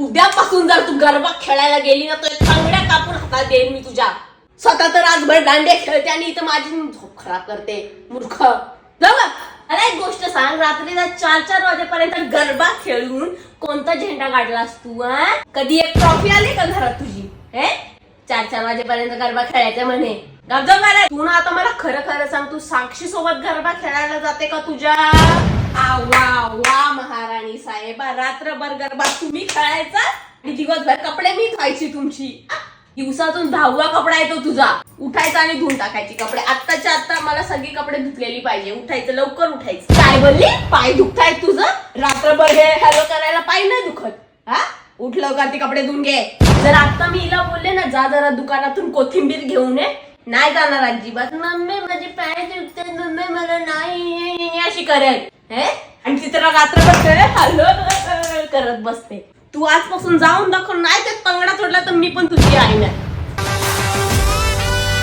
उद्यापासून जर तू गरबा खेळायला गेली ना तर तांगड्या कापून हातात देईन मी तुझ्या. स्वतः तर रातभर दांडे खेळते आणि इथं माझी झोप खराब करते मूर्ख. अरे एक गोष्ट सांग, रात्रीला 4-4 वाजेपर्यंत गरबा खेळून कोणता झेंडा काढलास तू? कधी एक ट्रॉफी आली का घरात तुझी? 4-4 वाजेपर्यंत गरबा खेळायचा म्हणे. तू ना आता मला खरं खरं सांग, तू साक्षी सोबत गरबा खेळायला जाते का तुझ्या? वा वा महाराणी साहेब, रात्रभर गरबा तुम्ही खेळायचा आणि दिवसभर कपडे मी धुवायची तुमची. दिवसातून 10वा कपडा येतो तुझा. उठायचा आणि धुवून टाकायची कपडे. आत्ताच्या आत्ता मला सगळी कपडे धुतलेली पाहिजे. उठायचं, लवकर उठायचं. काय बोलली? पाय दुखताय तुझं? रात्रभर हे हॅलो करायला पाय नाही दुखत? उठ लवकर, ते कपडे धुवून घे. जर आता मी हिला बोलले ना जा जरा दुकानातून कोथिंबीर घेऊन ये, नाही जाणार अजिबात. मम्मी माझे पाय दुखतात, मम्मी मला नाही, अशी करेल. आणि ती तर रात्रभर हॅलो करत बसते. तू आजपासून जाऊन दाखव, नाही ते तंगडा तोडला तर मी पण तुझी आई नाही.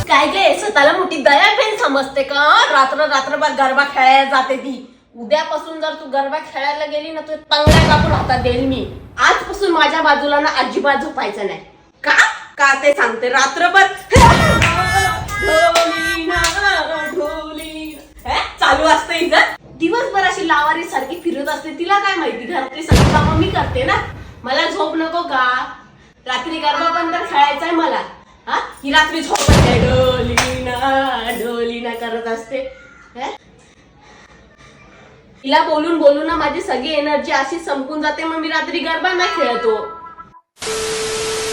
काय गे, स्वतःला मोठी दया फेल समजते का? रात्रभर गरबा खेळायला जाते ती. उद्यापासून जर तू गरबा खेळायला गेली ना तर तंगड्या कापून हातात देईल मी. आजपासून माझ्या बाजूला ना अजिबात झोपायचं नाही. का ते सांगते. रात्रभर चालू असते इथं. दिवसभर अशी लावारी सारखी फिरत असते. तिला काय माहिती घरातली सगळी कामं मी करते ना. मला झोप नको का? रात्री गरबा पण तर खेळायचाय मला. ही रात्री झोप ढोलीना करत असते. तिला बोलून बोलून ना माझी सगळी एनर्जी अशी संपून जाते. मग मी रात्री गरबा नाही खेळतो.